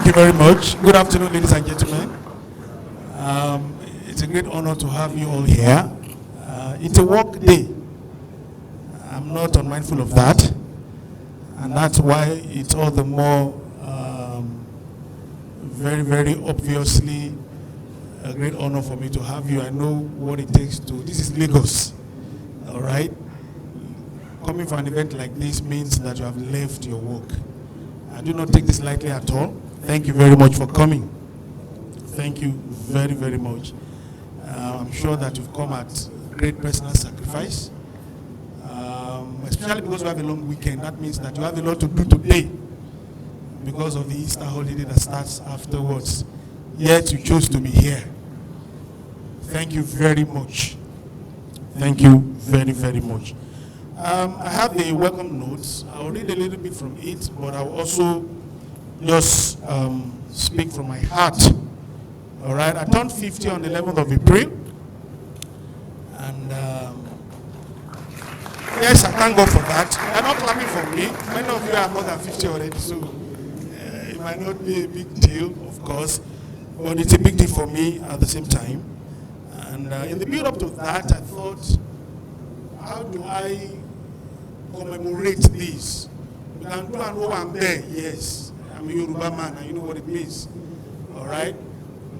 you very much. Good afternoon, ladies and gentlemen. It's a great honor to have you all here. It's a work day. I'm not unmindful of that. And that's why it's all the more very, very obviously a great honor for me to have you. I know what it takes to, this is Lagos, all right? Coming for an event like this means that you have left your work. I do not take this lightly at all. Thank you very much for coming. Thank you very, very much. I'm sure that you've come at great personal sacrifice, especially because we have a long weekend. That means that you have a lot to do today because of the Easter holiday that starts afterwards. Yet you chose to be here. Thank you very much. Thank you very, very much. I have the welcome notes. I'll read a little bit from it, but I'll also just speak from my heart. All right, I turned 50 on the 11th of April. And yes, I thank God for that. You're not clapping for me. Many of you are more than 50 already, so it might not be a big deal, of course, but it's a big deal for me at the same time. And in the build up to that, I thought, how do I commemorate this? We can do an Owambe, yes. I'm a Yoruba man, and you know what it means. All right?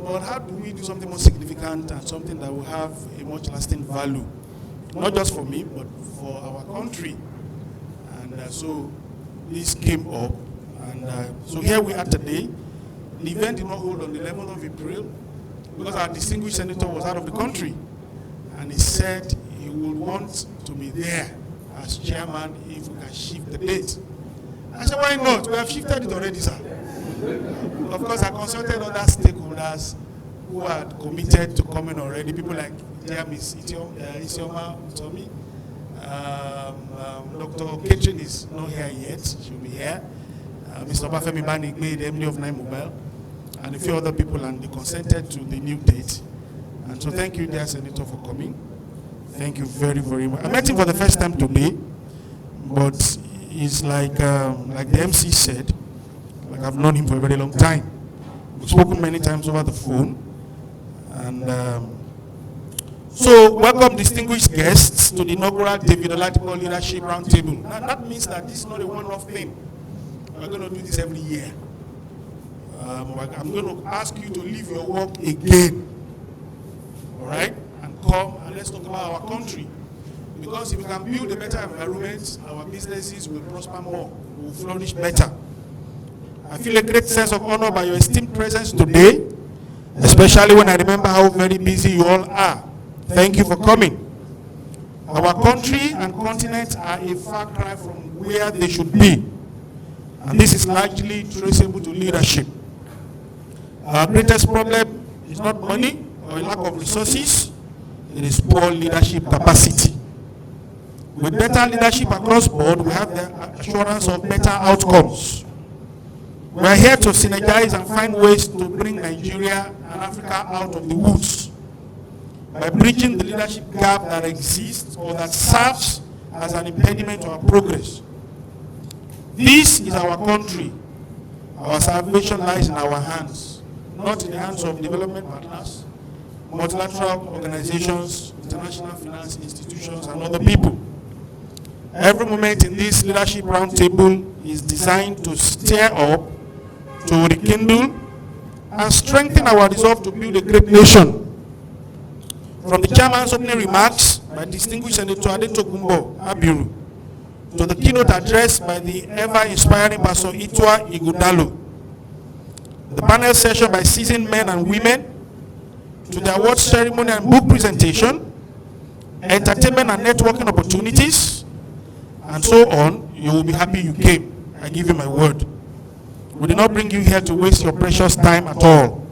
But how do we do something more significant and something that will have a much lasting value? Not just for me, but for our country. And so this came up. And so here we are today. The event did not hold on the 11th of April because our distinguished senator was out of the country. And he said he would want to be there as chairman if we can shift the date. I said, why not? We have shifted it already, sir. Of course, I consulted other stakeholders who had committed to coming already. People like Ms. Isioma Utomi. Dr. Ketrin is not here yet. She'll be here. Mr. Bafemi Banigbe, the MD of 9 Mobile, and a few other people, and they consented to the new date. And so thank you, dear Senator, for coming. Thank you very, very much. I met him for the first time today, but it's like the MC said, like I've known him for a very long time. We've spoken many times over the phone. And so welcome distinguished guests to the inaugural David Oladipo Leadership Roundtable. Now that means that this is not a one-off thing. We're going to do this every year. I'm going to ask you to leave your work again. All right? And come and let's talk about our country. Because if we can build a better environment, our businesses will prosper more, will flourish better. I feel a great sense of honor by your esteemed presence today, especially when I remember how very busy you all are. Thank you for coming. Our country and continent are a far cry from where they should be. And this is largely traceable to leadership. Our greatest problem is not money or a lack of resources. It is poor leadership capacity. With better leadership across board, we have the assurance of better outcomes. We are here to synergize and find ways to bring Nigeria and Africa out of the woods by bridging the leadership gap that exists or that serves as an impediment to our progress. This is our country. Our salvation lies in our hands, not in the hands of development partners, multilateral organizations, international finance institutions, and other people. Every moment in this leadership roundtable is designed to stir up, to rekindle, and strengthen our resolve to build a great nation. From the chairman's opening remarks by distinguished Senator Adetokunbo Abiru, to the keynote address by the ever-inspiring Pastor Itwa Igudalo, the panel session by seasoned men and women, to the awards ceremony and book presentation, entertainment and networking opportunities, and so on, you will be happy you came. I give you my word. We did not bring you here to waste your precious time at all.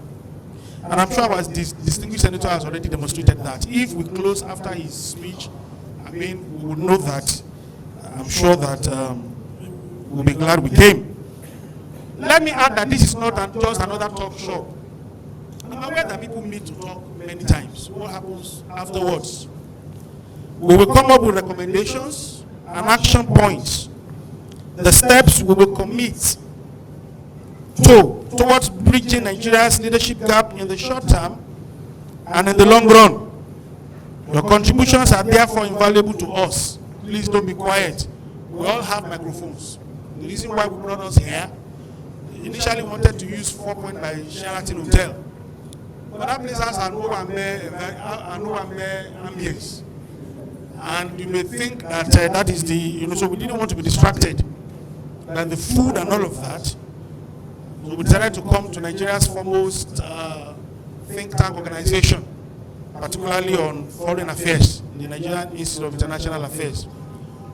And I'm sure our distinguished senator has already demonstrated that. If we close after his speech, I mean, we would know that. I'm sure that we'll be glad we came. Let me add that this is not just another talk show. I'm aware that people meet to talk many times. What happens afterwards? We will come up with recommendations and. and action points, the steps we will commit towards bridging Nigeria's leadership gap in the short term and in the long run. Your contributions are therefore invaluable to us. Please don't be quiet. We all have microphones. The reason why we brought us here, initially we wanted to use 4 Point by Sheraton Hotel. But that place has an ambience. And you may think that that is the, so we didn't want to be distracted by the food and all of that. So we decided to come to Nigeria's foremost think tank organization, particularly on foreign affairs, the Nigerian Institute of International Affairs,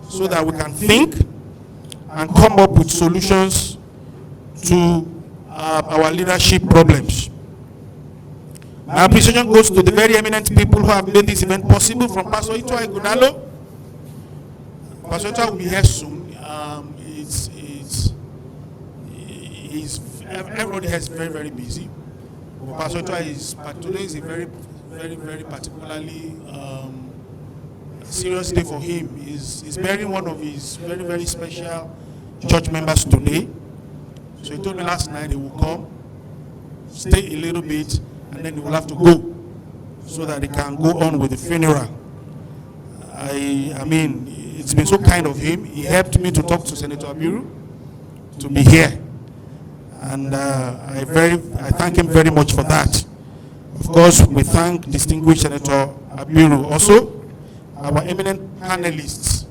so that we can think and come up with solutions to our leadership problems. My appreciation goes to the very eminent people who have made this event possible, from Pastor Ito Igudalo. Pastor Ito will be here soon. Everybody is very, very busy. Pastor Ito today is a very, very, very particularly serious day for him. He's burying one of his very, very special church members today. So he told me last night he will come, stay a little bit, and then he will have to go so that he can go on with the funeral. I mean, it's been so kind of him. He helped me to talk to Senator Abiru to be here. And I thank him very much for that. Of course, we thank distinguished Senator Abiru. Also, our eminent panelists.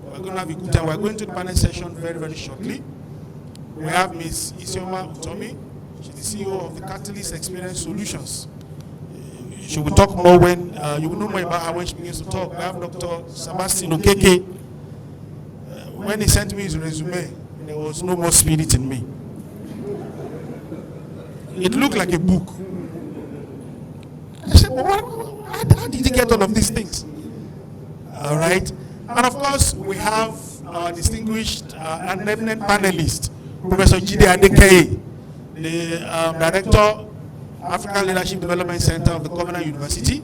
We're going to have a good time. We're going to the panel session very, very shortly. We have Ms. Isioma Utomi. She's the CEO of the Catalyst Experience Solutions. She will talk more when, you will know more about her when she begins to talk. We have Dr. Sebastian Okeke. When he sent me his resume, there was no more spirit in me. It looked like a book. I said, well, how did he get all of these things? All right. And of course, we have our distinguished and eminent panelist, Professor Jide Adekeye, the Director, African Leadership Development Center of the Covenant University.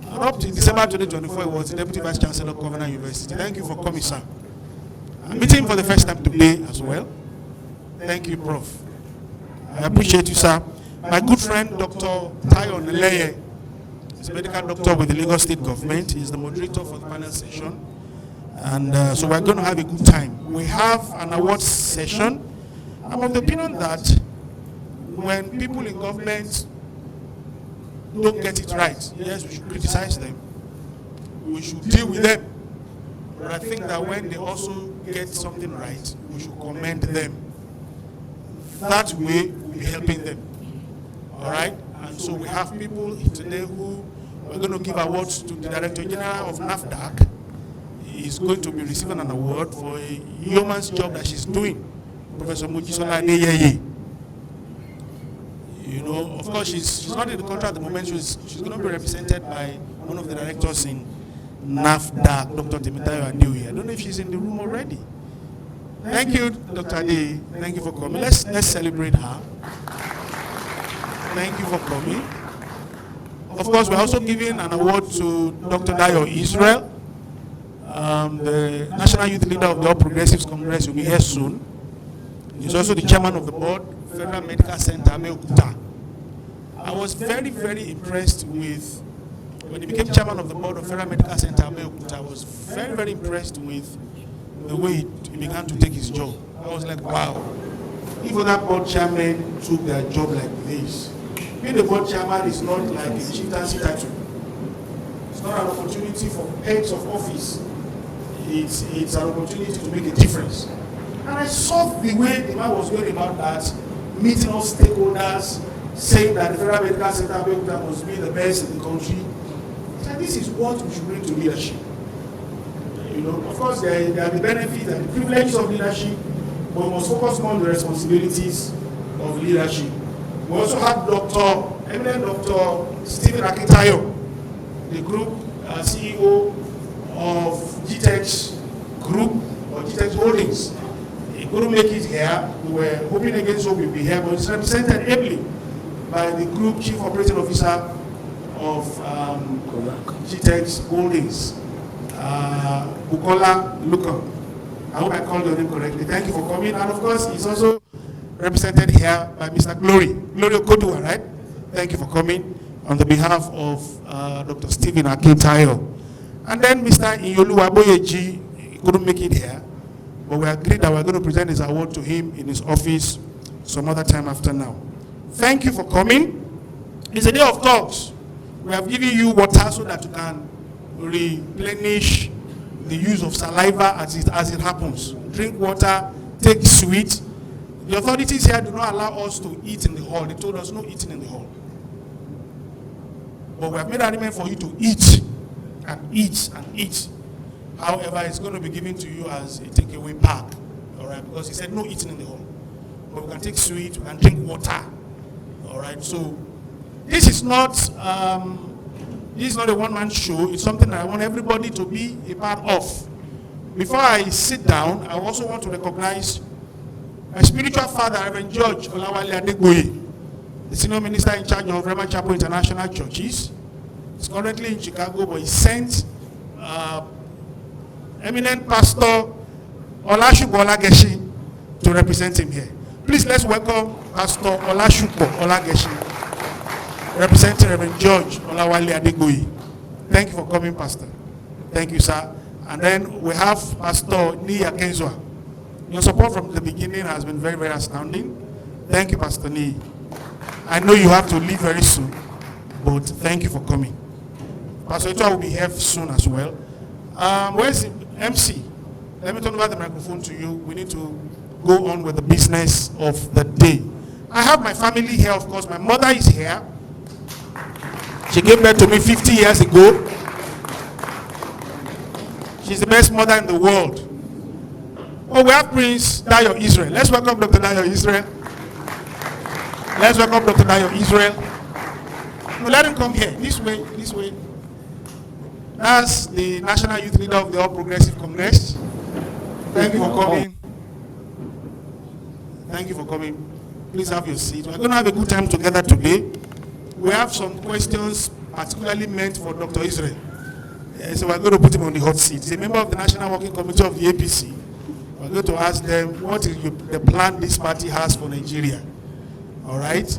And up to December 2024, he was the Deputy Vice Chancellor of Covenant University. Thank you for coming, sir. I'm meeting him for the first time today as well. Thank you, Prof. I appreciate you, sir. My good friend, Dr. Tayo Neleye, is a medical doctor with the Lagos State Government. He's the moderator for the panel session. And so we're going to have a good time. We have an awards session. I'm of the opinion that when people in government don't get it right, yes, we should criticize them. We should deal with them. But I think that when they also get something right, we should commend them. That way, we'll be helping them. All right? And so we have people today who we're going to give awards to the Director General of NAFDAC. He's going to be receiving an award for a yeoman's job that she's doing. Professor Mojisola Adeyeye. You know, of course, she's not in the country at the moment. She's going to be represented by one of the directors in NAFDAC, Dr. Temitayo Adeoye. I don't know if she's in the room already. Thank you, Dr. Ade. Thank you for coming. Let's celebrate her. Thank you for coming. Of course, we're also giving an award to Dr. Dayo Israel, the National Youth Leader of the All Progressives Congress. Will be here soon. He's also the chairman of the board, Federal Medical Center, Abeokuta. I was very, very impressed with, when he became chairman of the board of Federal Medical Center, Abeokuta, I was very, very impressed with the way he began to take his job. I was like, wow. If other board chairmen took their job like this, being the board chairman is not like a chieftaincy title. It's not an opportunity for heads of office. It's an opportunity to make a difference. And I saw the way the man was going about that, meeting all stakeholders, saying that the Federal Medical Center Abeokuta must be the best in the country. And this is what we should bring to leadership. You know, of course, there are the benefits and the privileges of leadership, but we must focus more on the responsibilities of leadership. We also have eminent Dr. Stephen Akitayo, the group CEO of GTEX Group or GTEX Holdings. He couldn't make it here. We were hoping against hope he'll be here, but it's represented ably by the Group Chief Operating Officer of GTEX Holdings. Bukola Luka. I hope I called your name correctly. Thank you for coming. And of course, he's also represented here by Mr. Glory Okodua, right? Thank you for coming on the behalf of Dr. Stephen Akintayo. And then Mr. Iyoluwa Boyeji couldn't make it here, but we agreed that we're going to present his award to him in his office some other time after now. Thank you for coming. It's a day of talks. We have given you water so that you can replenish the use of saliva as it happens. Drink water, take sweet. The authorities here do not allow us to eat in the hall. They told us no eating in the hall. But we have made an arrangement for you to eat and eat and eat. However, it's going to be given to you as a takeaway pack. All right, because he said no eating in the hall. But we can take sweet, we can drink water. All right, so this is not a one-man show. It's something that I want everybody to be a part of. Before I sit down, I also want to recognize my spiritual father, Reverend George Olawale Adegboye, the senior minister in charge of Reverend Chapel International Churches. He's currently in Chicago, but he sent eminent pastor Olashupo Olageshi to represent him here. Please let's welcome Pastor Olashupo Olageshi, representing Reverend George Olawale Adegboye. Thank you for coming, Pastor. Thank you, sir. And then we have Pastor Niyi Akenzua. Your support from the beginning has been very, very astounding. Thank you, Pastor Niyi. I know you have to leave very soon, but thank you for coming. Pastor Ito will be here soon as well. Where's the MC? Let me turn over the microphone to you. We need to go on with the business of the day. I have my family here, of course. My mother is here. She gave birth to me 50 years ago. She's the best mother in the world. Oh, we have Prince Dayo Israel. Let's welcome Dr. Dayo Israel. Let's welcome Dr. Dayo Israel. No, let him come here. This way, this way. That's the National Youth Leader of the All Progressive Congress. Thank you for coming. Thank you for coming. Please have your seat. We're going to have a good time together today. We have some questions particularly meant for Dr. Israel. So we're going to put him on the hot seat. He's a member of the National Working Committee of the APC. We're going to ask them what is the plan this party has for Nigeria. All right?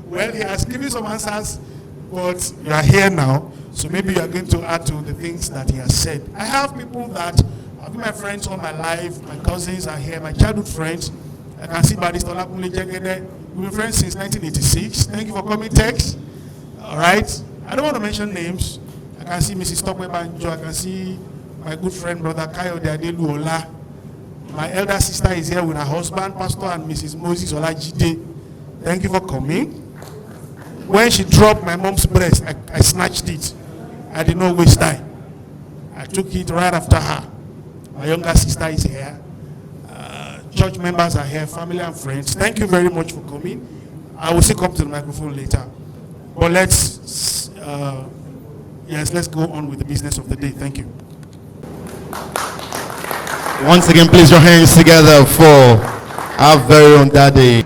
Well, he has given some answers, but you are here now, so maybe you are going to add to the things that he has said. I have people that have been my friends all my life. My cousins are here, my childhood friends. I can see Barrister Olakunle Jegede. We've been friends since 1986. Thank you for coming, Tex. All right? I don't want to mention names. I can see Mrs. Tokwe Banjo. I can see my good friend, Brother Kayode Adelu Ola. My elder sister is here with her husband, Pastor and Mrs. Moses Olajide. Thank you for coming. When she dropped my mom's breast, I snatched it. I did not waste time. I took it right after her. My younger sister is here. Church members are here, family and friends. Thank you very much for coming. I will still come to the microphone later. But let's go on with the business of the day. Thank you. Once again, please your hands together for our very own Daddy.